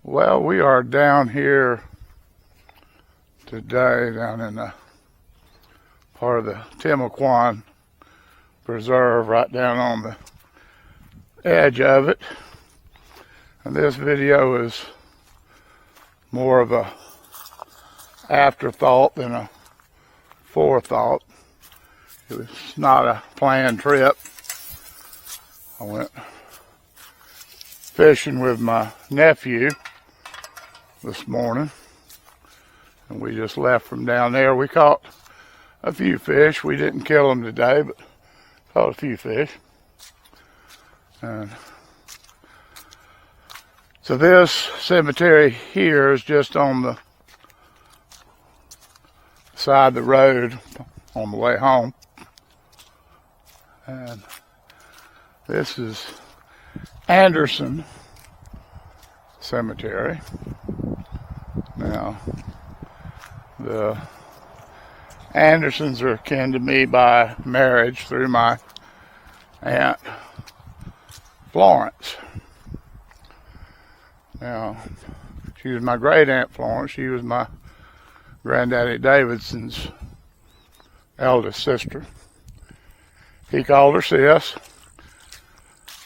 Well, we are down here today, down in the part of the Timaquan Preserve, right down on the edge of it. And this video is more of a afterthought than a forethought. It was not a planned trip. I went fishing with my nephew this morning, and we just left from down there. We caught a few fish. We didn't kill them today, but caught a few fish. And so this cemetery here is just on the side of the road on the way home. And this is Anderson Cemetery. Now, the Andersons are kin to me by marriage through my Aunt Florence. Now, she was my great Aunt Florence. She was my Granddaddy Davidson's eldest sister. He called her sis,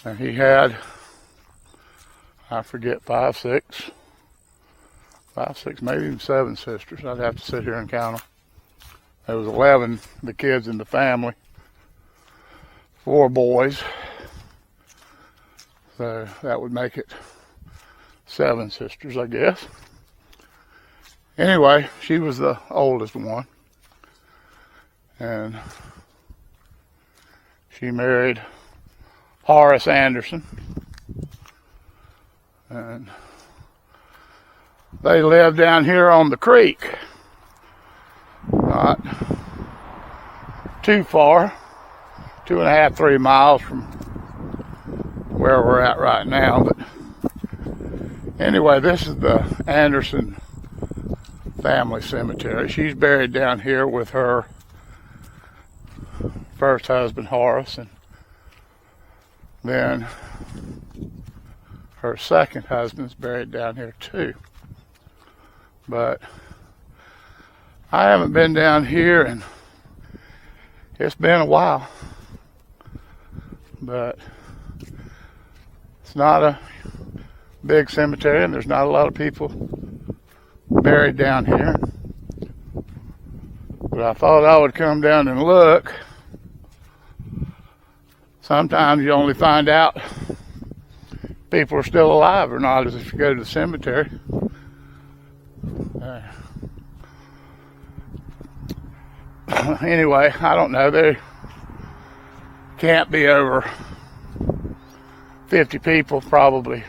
and he had, I forget, five, six, maybe even seven sisters. I'd have to sit here and count them. There was 11, the kids in the family, 4 boys. So that would make it 7 sisters, I guess. Anyway, she was the oldest one. And she married Horace Anderson. And they lived down here on the creek. Not too far, 2.5, 3 miles from where we're at right now. But anyway, this is the Anderson family cemetery. She's buried down here with her first husband, Horace, and then her second husband's buried down here too. But I haven't been down here, and it's been a while. But it's not a big cemetery, and there's not a lot of people buried down here. But I thought I would come down and look. Sometimes you only find out people are still alive or not as if you go to the cemetery. Anyway, I don't know. There can't be over 50 people probably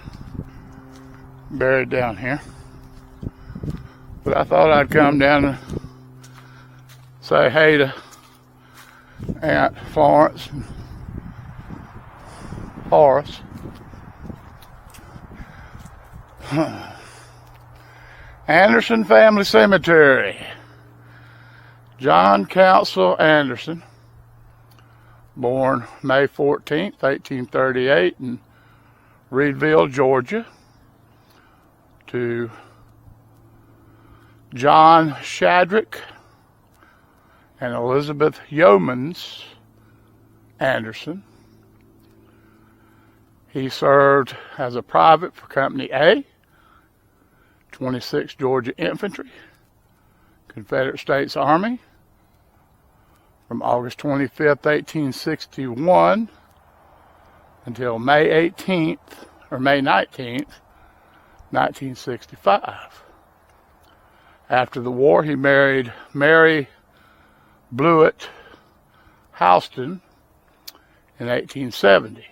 buried down here. But I thought I'd come down and say hey to Aunt Florence and Horace. Anderson Family Cemetery. John Council Anderson, born May 14th, 1838 in Reedville, Georgia, to John Shadrick and Elizabeth Yeomans Anderson. He served as a private for Company A, 26th Georgia Infantry, Confederate States Army, from August 25th, 1861 until May 18th, or May 19th, 1965. After the war, he married Mary Blewett Houston in 1870.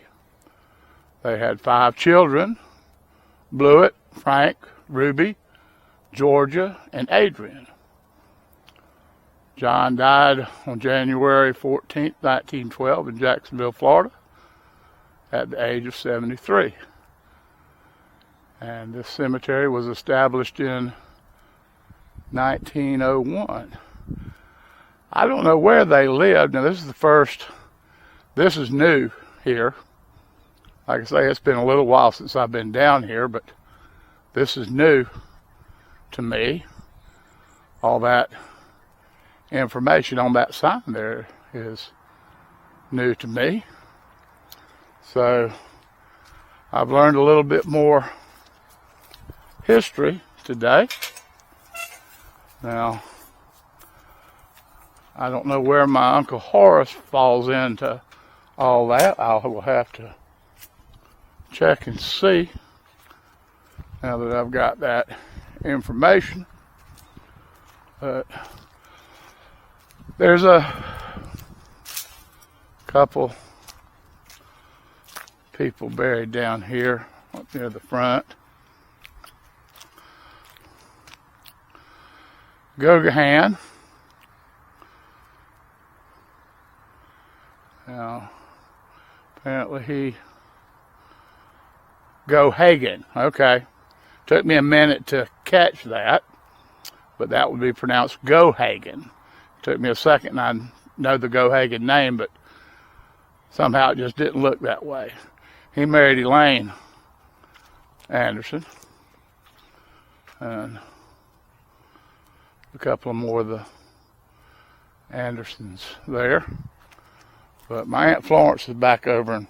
They had 5 children: Blewett, Frank, Ruby, Georgia, and Adrian. John died on January 14th, 1912 in Jacksonville, Florida, at the age of 73. And this cemetery was established in 1901. I don't know where they lived. Now, this is new here. Like I say, it's been a little while since I've been down here, but this is new to me. All that information on that sign there is new to me. So I've learned a little bit more history today. Now, I don't know where my Uncle Horace falls into all that. I will have to check and see now that I've got that information. But there's a couple people buried down here up near the front. Gogahan. Now, apparently Gohagan. Okay. Took me a minute to catch that, but that would be pronounced Gohagan. Took me a second, and I know the Gohagan name, but somehow it just didn't look that way. He married Elaine Anderson, and a couple of more of the Andersons there. But my Aunt Florence is back over in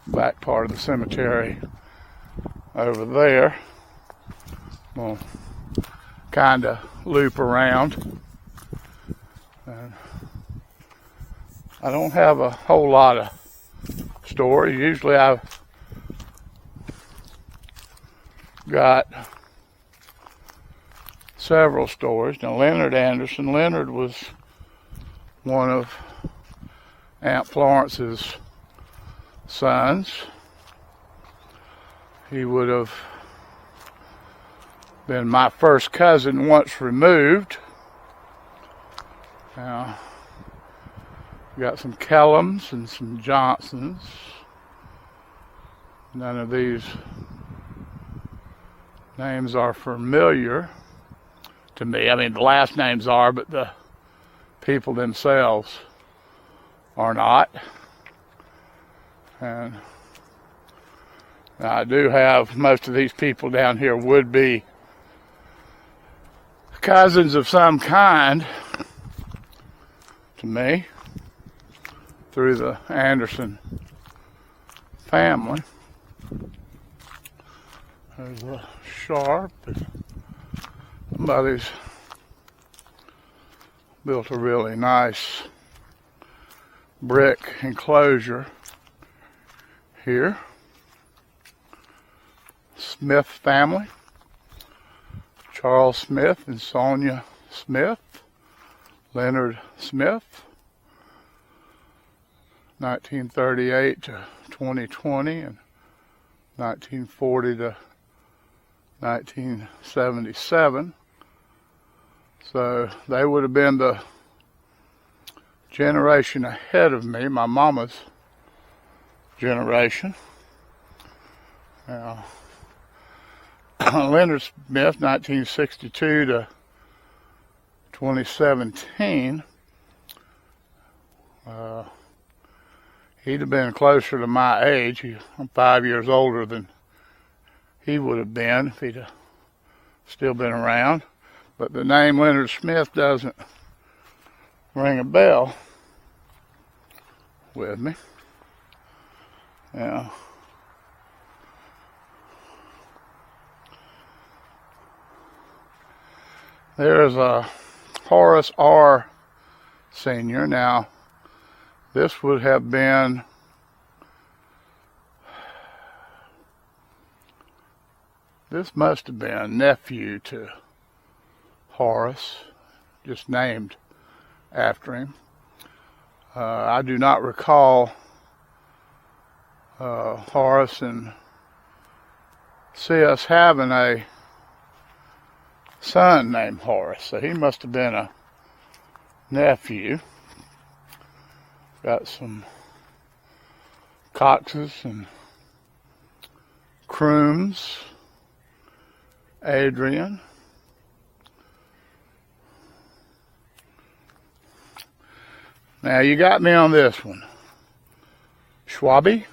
back part of the cemetery over there. We'll kind of loop around. And I don't have a whole lot of stories. Usually I've got several stories. Now, Leonard Anderson. Leonard was one of Aunt Florence's sons. He would have been my first cousin once removed. Now, got some Kellums and some Johnsons. None of these names are familiar to me. I mean, the last names are, but the people themselves are not. And I do have most of these people down here would be cousins of some kind to me through the Anderson family. There's a Sharp. Somebody's built a really nice brick enclosure here. Smith family. Charles Smith and Sonia Smith. Leonard Smith. 1938 to 2020 and 1940 to 1977. So they would have been the generation ahead of me, my mama's generation. Now, Leonard Smith, 1962 to 2017, he'd have been closer to my age. I'm 5 years older than he would have been if he'd have still been around. But the name Leonard Smith doesn't ring a bell with me. Yeah. There's a Horace R. Sr. Now, this would have been this must have been a nephew to Horace, just named after him. I do not recall Horace and Sis having a son named Horace, so he must have been a nephew. Got some Coxes and Crooms, Adrian. Now you got me on this one. Schwabe,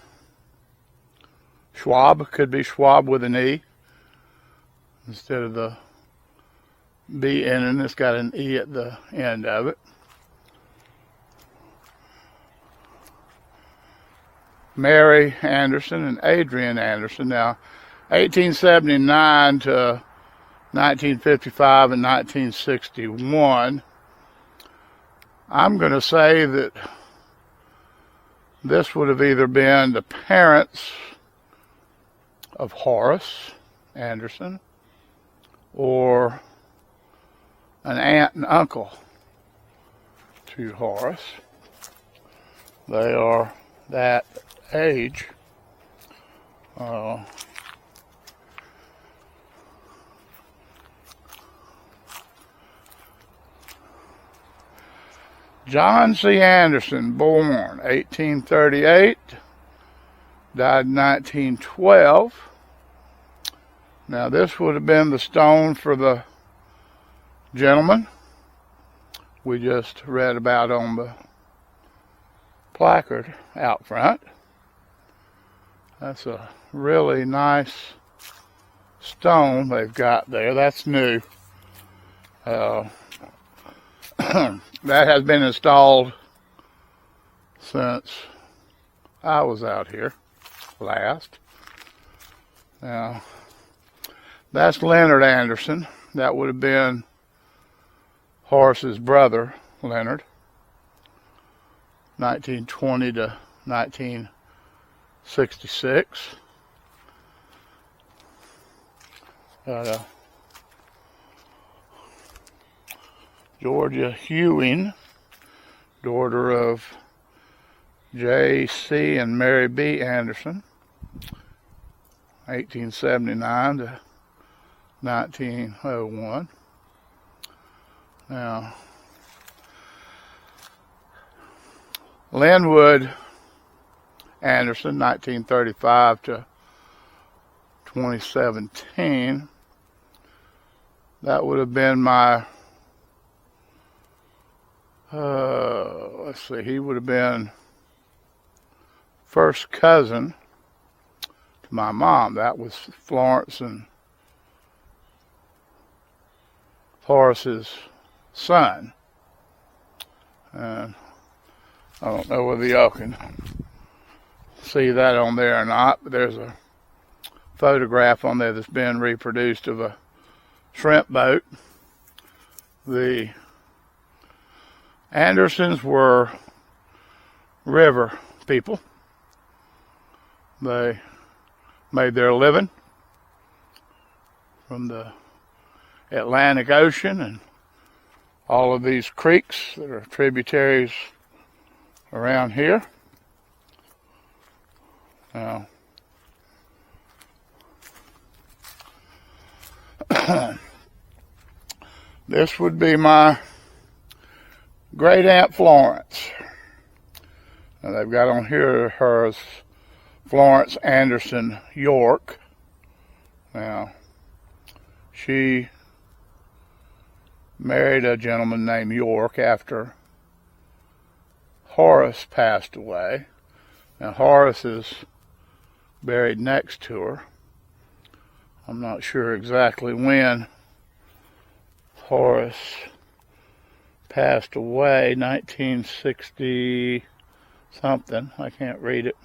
Schwab, could be Schwab with an E instead of the B ending. It's got an E at the end of it. Mary Anderson and Adrian Anderson. Now, 1879 to 1955 and 1961. I'm going to say that this would have either been the parents of Horace Anderson or an aunt and uncle to Horace. They are that age. John C. Anderson, born 1838, died in 1912. Now this would have been the stone for the gentleman we just read about on the placard out front. That's a really nice stone they've got there. That's new. That has been installed since I was out here last. Now, that's Leonard Anderson. That would have been Horace's brother, Leonard. 1920 to 1966. Georgia Hewing, daughter of J.C. and Mary B. Anderson, 1879 to 1901. Now, Linwood Anderson, 1935 to 2017. That would have been my let's see, he would have been first cousin to my mom. That was Florence and Horace's son. And I don't know whether y'all can see that on there or not, but there's a photograph on there that's been reproduced of a shrimp boat. The Andersons were river people. They made their living from the Atlantic Ocean and all of these creeks that are tributaries around here. Now, this would be my great aunt Florence. Now they've got on here hers, Florence Anderson York. Now, she married a gentleman named York after Horace passed away. Now Horace is buried next to her. I'm not sure exactly when Horace passed away, 1960 something, I can't read it.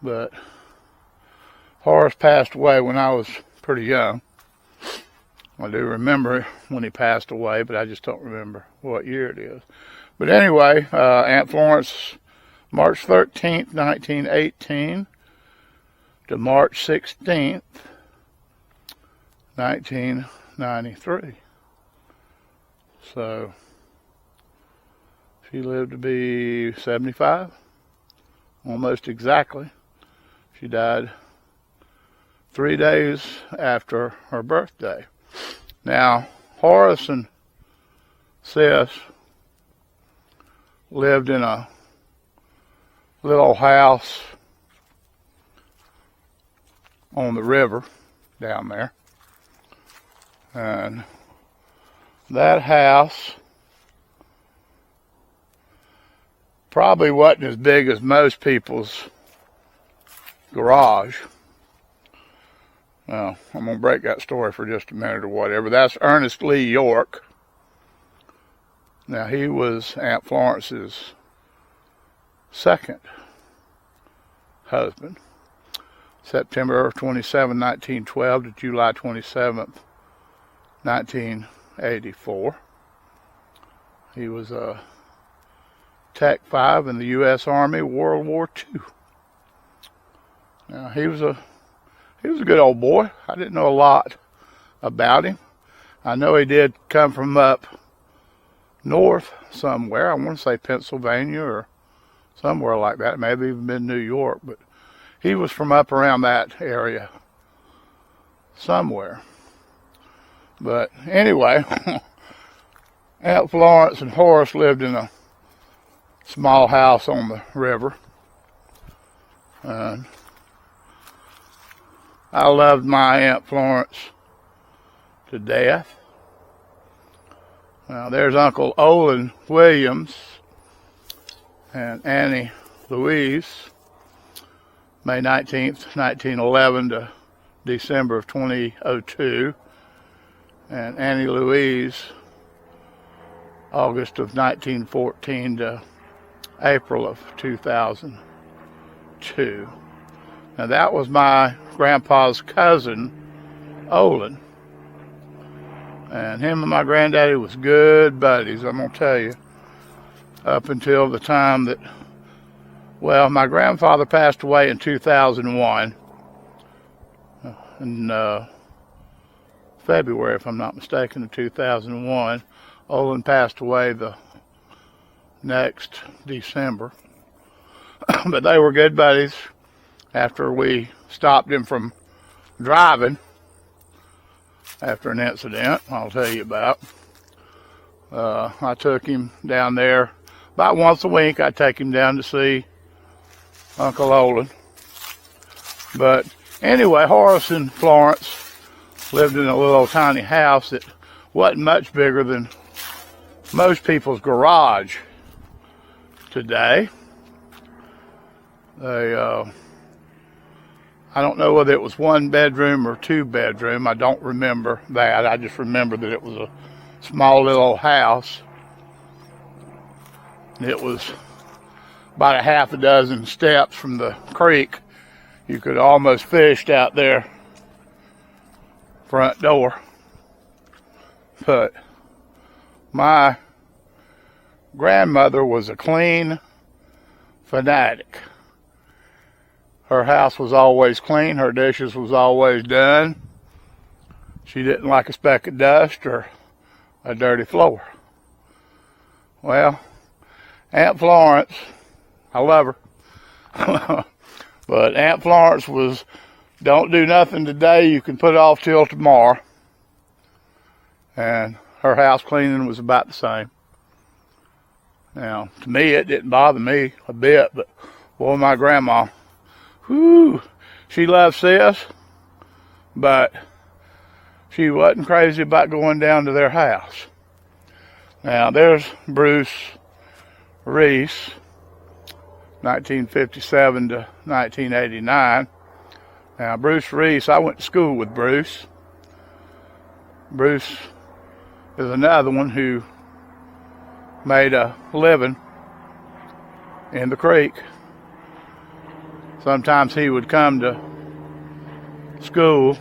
But Horace passed away when I was pretty young. I do remember when he passed away, but I just don't remember what year it is. But anyway, Aunt Florence, March 13th, 1918 to March 16th, 1993. So she lived to be 75, almost exactly. She died 3 days after her birthday. Now, Horace and Sis lived in a little house on the river down there. And that house probably wasn't as big as most people's garage. Now, I'm going to break that story for just a minute or whatever. That's Ernest Lee York. Now, he was Aunt Florence's second husband. September 27, 1912 to July 27, 1984. He was a Tech 5 in the U.S. Army, World War II. Now, he was a good old boy. I didn't know a lot about him. I know he did come from up north somewhere. I want to say Pennsylvania or somewhere like that. Maybe even been New York, but he was from up around that area somewhere. But anyway, Aunt Florence and Horace lived in a small house on the river. And I loved my Aunt Florence to death. Now there's Uncle Olin Williams and Annie Louise, May 19th, 1911 to December of 2002. And Annie Louise, August of 1914 to April of 2002. Now that was my grandpa's cousin, Olin. And him and my granddaddy was good buddies, I'm going to tell you. Up until the time that, well, my grandfather passed away in 2001. In February, if I'm not mistaken, of 2001. Olin passed away the next December. But they were good buddies. After we stopped him from driving after an incident I'll tell you about, I took him down there about once a week. I'd take him down to see Uncle Olin. But anyway, Horace and Florence lived in a little tiny house that wasn't much bigger than most people's garage today. I don't know whether it was 1 bedroom or 2 bedroom. I don't remember that. I just remember that it was a small little house. It was about a half a dozen steps from the creek. You could almost fish out there front door. But my grandmother was a clean fanatic. Her house was always clean. Her dishes was always done. She didn't like a speck of dust or a dirty floor. Well, Aunt Florence, I love her. But Aunt Florence was, don't do nothing today, you can put it off till tomorrow. And her house cleaning was about the same. Now, to me, it didn't bother me a bit, but boy, my grandma, whoo, she loved sis, but she wasn't crazy about going down to their house. Now, there's Bruce Reese, 1957 to 1989. Now, Bruce Reese, I went to school with Bruce. Bruce is another one who made a living in the creek. Sometimes he would come to school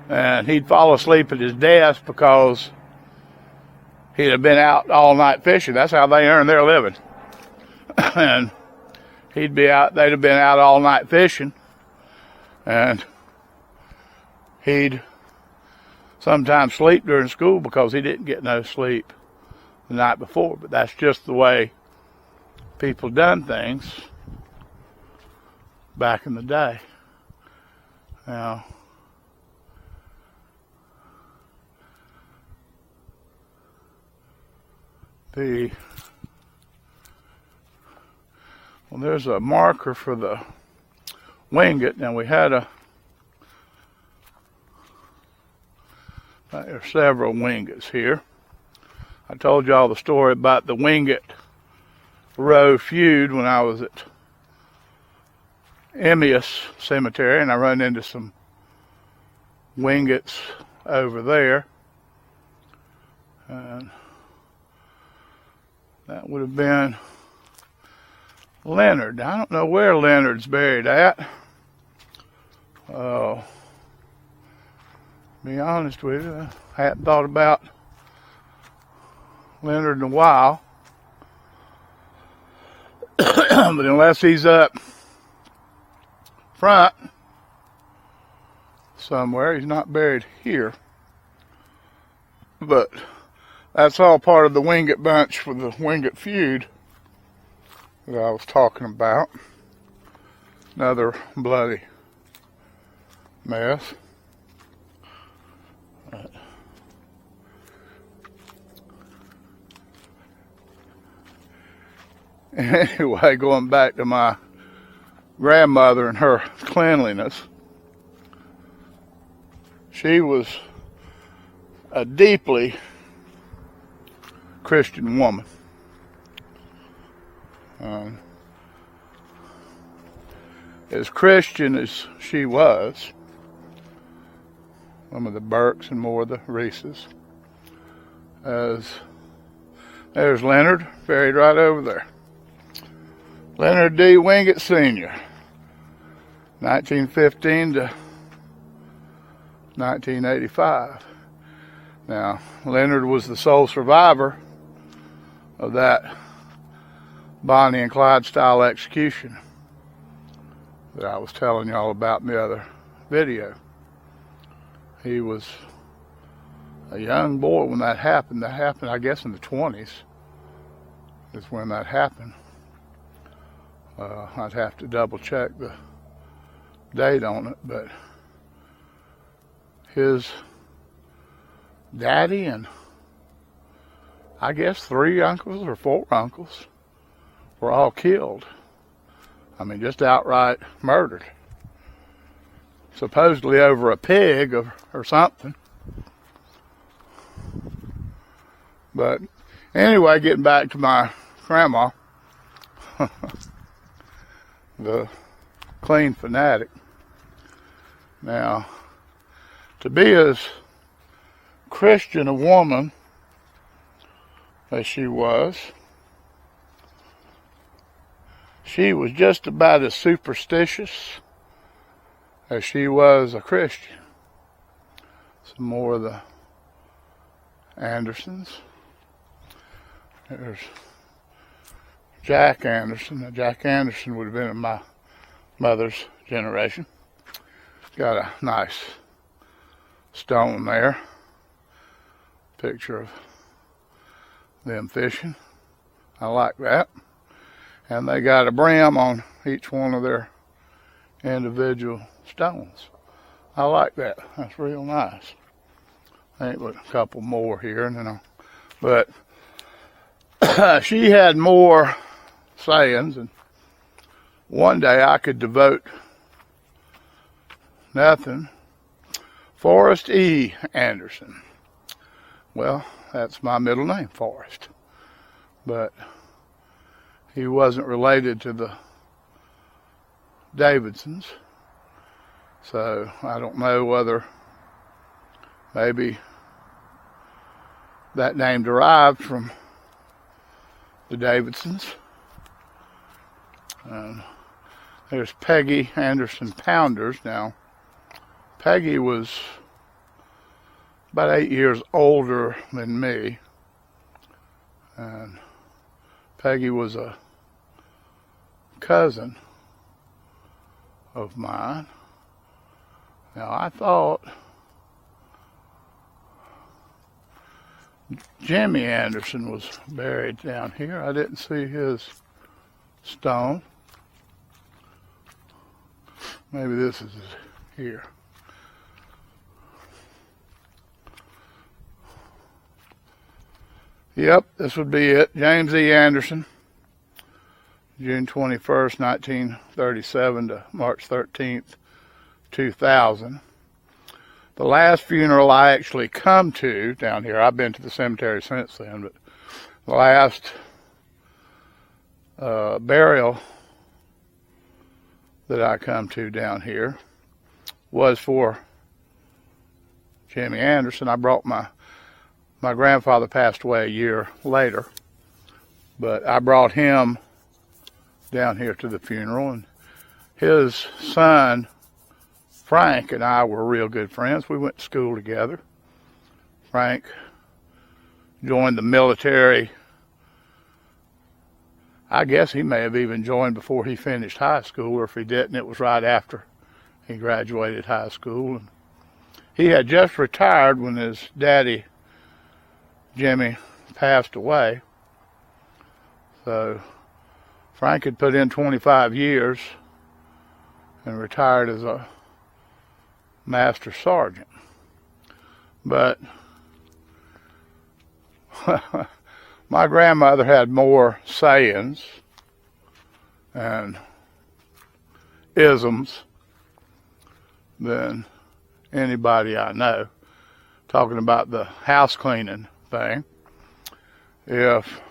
and he'd fall asleep at his desk because he'd have been out all night fishing. That's how they earn their living. And he'd be out, they'd have been out all night fishing, and he'd sometimes sleep during school because he didn't get no sleep the night before. But that's just the way people done things back in the day. Now, well, there's a marker for the wingate. Now we had there are several wingates here. I told y'all the story about the wingate row feud when I was Emmaus Cemetery, and I run into some Wingets over there. And that would have been Leonard. I don't know where Leonard's buried at. Be honest with you, I hadn't thought about Leonard in a while. But unless he's up front somewhere, he's not buried here. But that's all part of the Winget bunch with the Winget feud that I was talking about. Another bloody mess. Anyway, going back to my grandmother and her cleanliness, she was a deeply Christian woman. As Christian as she was, some of the Burks and more of the Reeses, as there's Leonard, buried right over there. Leonard D. Winget Sr., 1915 to 1985. Now, Leonard was the sole survivor of that Bonnie and Clyde style execution that I was telling y'all about in the other video. He was a young boy when that happened. That happened, I guess, in the 20s is when that happened. I'd have to double check the date on it, but his daddy and I guess 3 uncles or 4 uncles were all killed. I mean, just outright murdered. Supposedly over a pig or something. But anyway, getting back to my grandma, the clean fanatic. Now, to be as Christian a woman as she was just about as superstitious as she was a Christian. Some more of the Andersons. There's Jack Anderson. Now, Jack Anderson would have been in my mother's generation. Got a nice stone there. Picture of them fishing. I like that. And they got a brim on each one of their individual stones. I like that. That's real nice. I think with a couple more here, and then but she had more sayings, and one day I could devote nothing. Forrest E. Anderson. Well, that's my middle name, Forrest. But he wasn't related to the Davidsons. So I don't know whether maybe that name derived from the Davidsons. There's Peggy Anderson Pounders. Now, Peggy was about 8 years older than me. And Peggy was a cousin of mine. Now, I thought Jimmy Anderson was buried down here. I didn't see his stone. Maybe this is here. Yep, this would be it. James E. Anderson, June 21st, 1937 to March 13th, 2000. The last funeral I actually come to down here, I've been to the cemetery since then, but the last burial that I come to down here was for Jimmy Anderson. I brought my grandfather passed away a year later, but I brought him down here to the funeral, and his son Frank and I were real good friends. We went to school together. Frank joined the military. I guess he may have even joined before he finished high school, or if he didn't, it was right after he graduated high school. And he had just retired when his daddy, Jimmy, passed away. So Frank had put in 25 years and retired as a master sergeant. But my grandmother had more sayings and isms than anybody I know. Talking about the house cleaning thing. If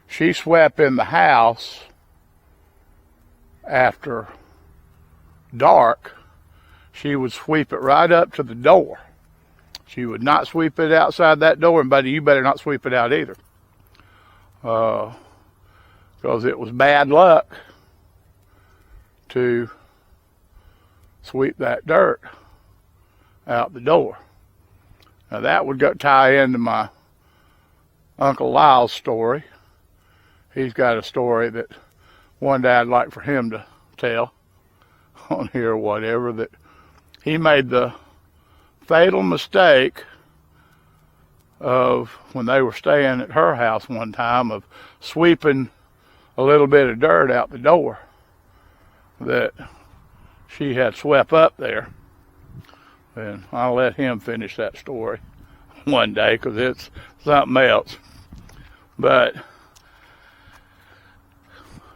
she swept in the house after dark, she would sweep it right up to the door. She would not sweep it outside that door, and buddy, you better not sweep it out either. Because it was bad luck to sweep that dirt out the door. Now that would tie into my Uncle Lyle's story. He's got a story that one day I'd like for him to tell on here or whatever, that he made the fatal mistake of, when they were staying at her house one time, of sweeping a little bit of dirt out the door that she had swept up there. And I'll let him finish that story one day, because it's something else. But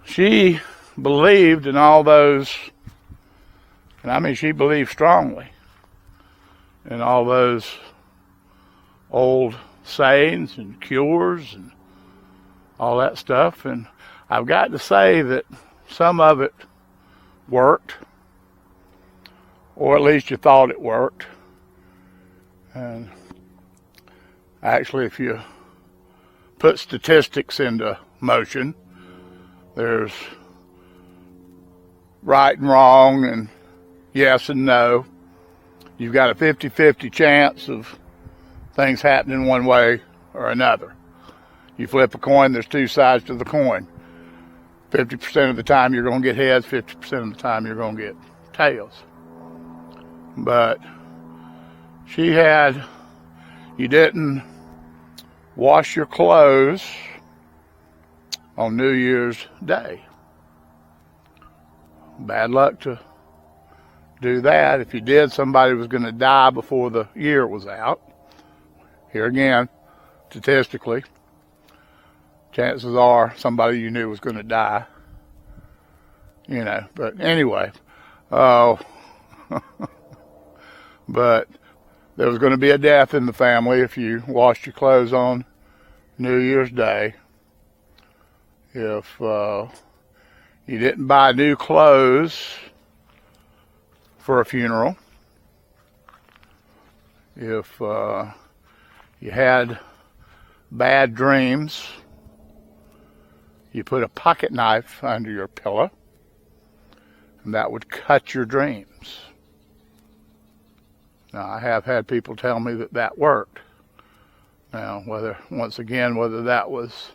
she believed in all those, and I mean she believed strongly in all those old sayings and cures and all that stuff. And I've got to say that some of it worked, or at least you thought it worked. And actually, if you put statistics into motion, there's right and wrong and yes and no. You've got a 50-50 chance of things happening one way or another. You flip a coin, there's two sides to the coin. 50% of the time you're going to get heads, 50% of the time you're going to get tails. But you didn't wash your clothes on New Year's Day. Bad luck to do that. If you did, somebody was going to die before the year was out. Here again, statistically, chances are somebody you knew was going to die. You know, but anyway, but there was going to be a death in the family if you washed your clothes on New Year's Day. If you didn't buy new clothes for a funeral, if you had bad dreams, you put a pocket knife under your pillow, and that would cut your dreams. Now, I have had people tell me that that worked. Now, whether that was,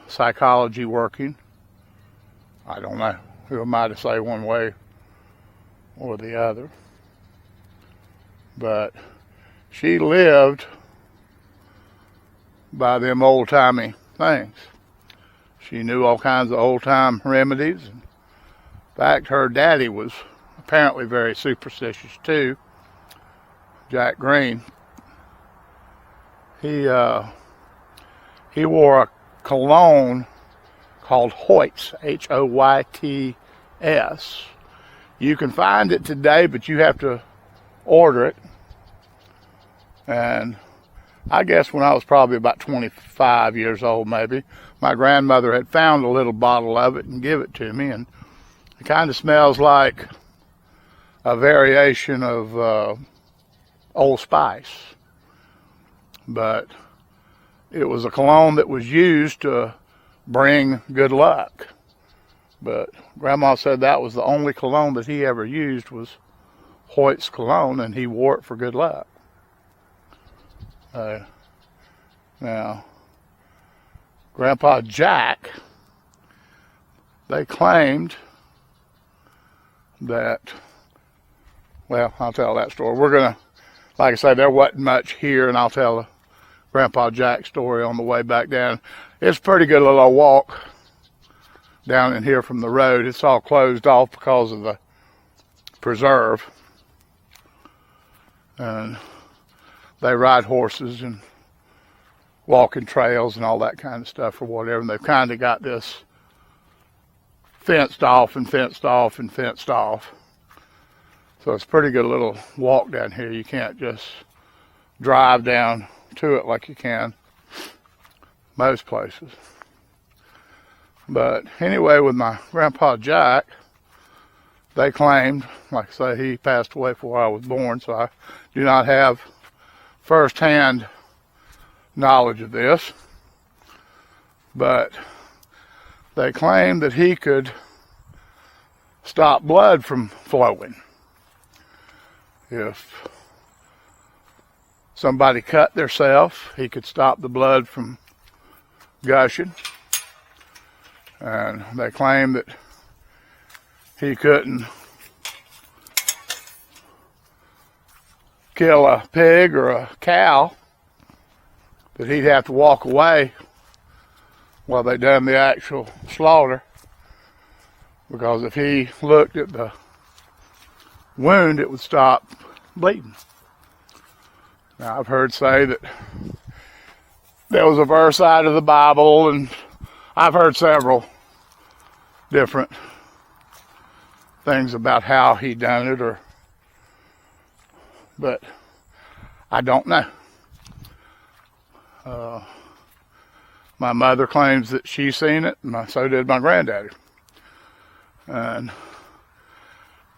psychology working, I don't know. Who am I to say one way or the other? But she lived by them old-timey things. She knew all kinds of old-time remedies. In fact, her daddy was apparently very superstitious too, Jack Green. He wore a cologne called Hoyt's, Hoyts. You can find it today, but you have to order it. And I guess when I was probably about 25 years old, maybe, my grandmother had found a little bottle of it and give it to me. And It kind of smells like a variation of Old Spice, but it was a cologne that was used to bring good luck. But Grandma said that was the only cologne that he ever used was Hoyt's cologne, and he wore it for good luck. Now, Grandpa Jack, they claimed that, well, I'll tell that story. We're going to, like I said, there wasn't much here, and I'll tell Grandpa Jack's story on the way back down. It's a pretty good little walk down in here from the road. It's all closed off because of the preserve. And they ride horses and walking trails and all that kind of stuff or whatever. And they've kind of got this fenced off and fenced off and fenced off. So it's a pretty good little walk down here. You can't just drive down to it like you can most places. But anyway, with my Grandpa Jack, they claimed, like I say, he passed away before I was born, so I do not have first-hand knowledge of this. But they claimed that he could stop blood from flowing. If somebody cut themselves, he could stop the blood from gushing. And they claimed that he couldn't kill a pig or a cow, that he'd have to walk away while they done the actual slaughter, because if he looked at the wound, it would stop bleeding. Now, I've heard say that there was a verse out of the Bible, and I've heard several different things about how he done it, but I don't know. My mother claims that she seen it, and so did my granddaddy. And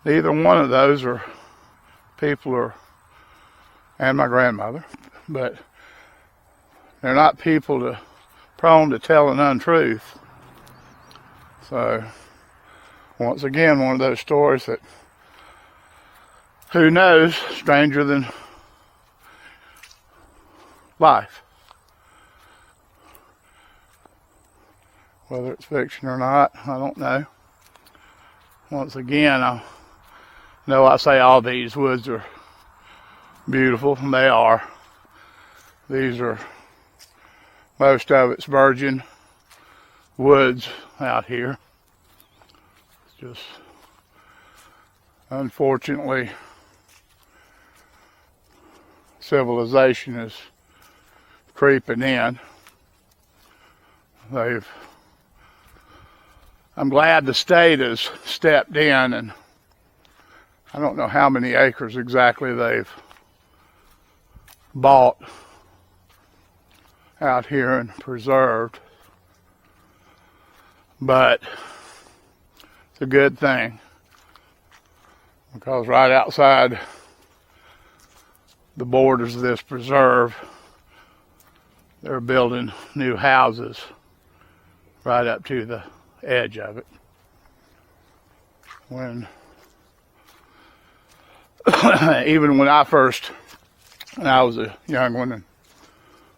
neither one of those are people, and my grandmother, but they're not people prone to tell an untruth. So, once again, one of those stories that, who knows, stranger than life. Whether it's fiction or not, I don't know. Once again, I know I say all these woods are beautiful, and they are. These are, most of it's virgin woods out here. It's just, unfortunately, civilization is creeping in. I'm glad the state has stepped in, and I don't know how many acres exactly they've bought out here and preserved, but it's a good thing, because right outside the borders of this preserve, they're building new houses right up to the edge of it. Even when I was a young one, and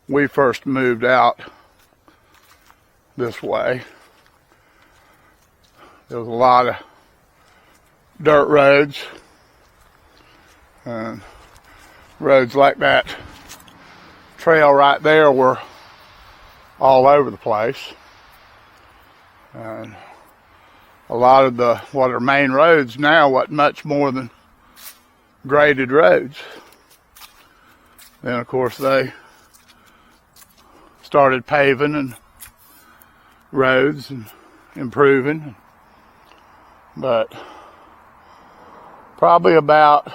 we first moved out this way, there was a lot of dirt roads, and roads like that trail right there were all over the place. And a lot of what are main roads now wasn't much more than graded roads. Then, of course, they started paving and roads and improving. But probably about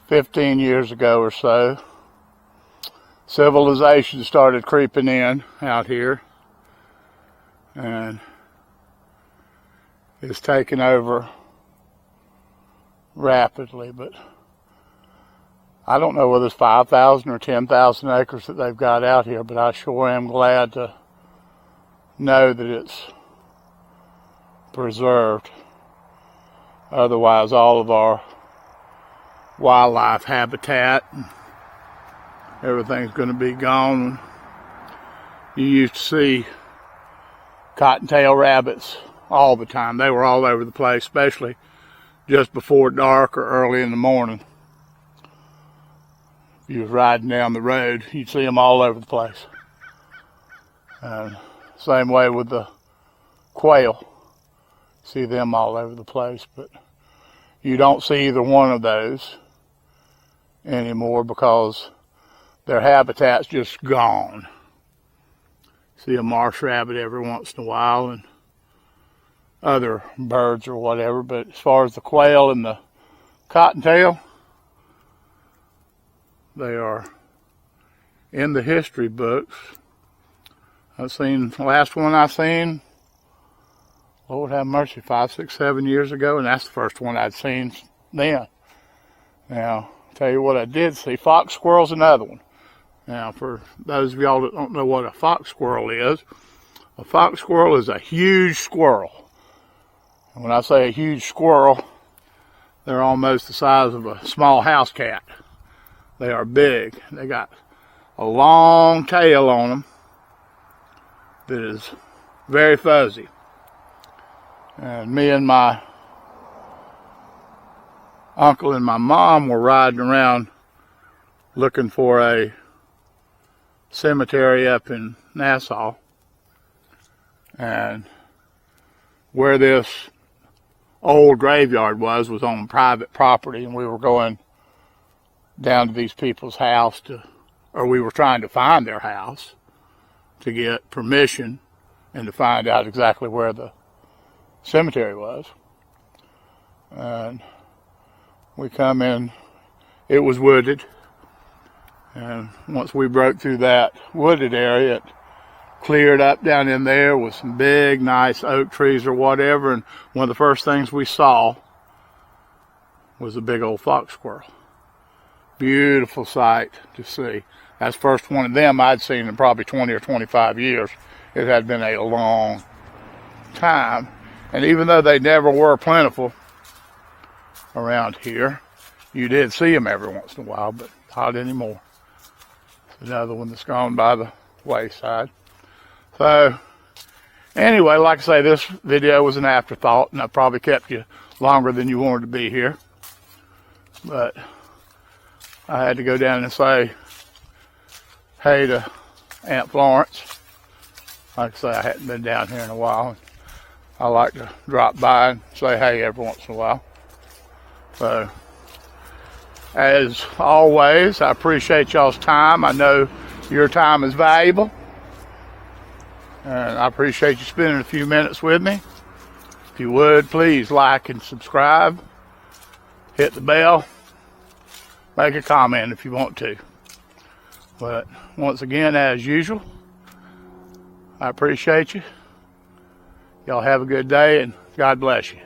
15 years ago or so, civilization started creeping in out here. And is taking over rapidly, but I don't know whether it's 5,000 or 10,000 acres that they've got out here, but I sure am glad to know that it's preserved. Otherwise, all of our wildlife habitat and everything's going to be gone. You used to see cottontail rabbits all the time. They were all over the place, especially just before dark or early in the morning. If you was riding down the road, you'd see them all over the place. And same way with the quail. See them all over the place, but you don't see either one of those anymore because their habitat's just gone. See a marsh rabbit every once in a while and other birds or whatever, but as far as the quail and the cottontail, they are in the history books. The last one I seen, Lord have mercy, 5, 6, 7 years ago, and that's the first one I'd seen then. Now, I'll tell you what I did see, fox squirrel's another one. Now, for those of y'all that don't know what a fox squirrel is a huge squirrel. And when I say a huge squirrel, they're almost the size of a small house cat. They are big. They got a long tail on them that is very fuzzy. And me and my uncle and my mom were riding around looking for a cemetery up in Nassau. And where this old graveyard was on private property, and we were going down to these people's house we were trying to find their house to get permission and to find out exactly where the cemetery was. And we come in, it was wooded, and once we broke through that wooded area, it cleared up down in there with some big nice oak trees or whatever, and one of the first things we saw was a big old fox squirrel. Beautiful sight to see. That's the first one of them I'd seen in probably 20 or 25 years. It had been a long time. And even though they never were plentiful around here, you did see them every once in a while, but not anymore. Another one that's gone by the wayside. So, anyway, like I say, this video was an afterthought, and I probably kept you longer than you wanted to be here. But I had to go down and say hey to Aunt Florence. Like I say, I hadn't been down here in a while. I like to drop by and say hey every once in a while. So, as always, I appreciate y'all's time. I know your time is valuable. And I appreciate you spending a few minutes with me. If you would, please like and subscribe. Hit the bell. Make a comment if you want to. But once again, as usual, I appreciate you. Y'all have a good day, and God bless you.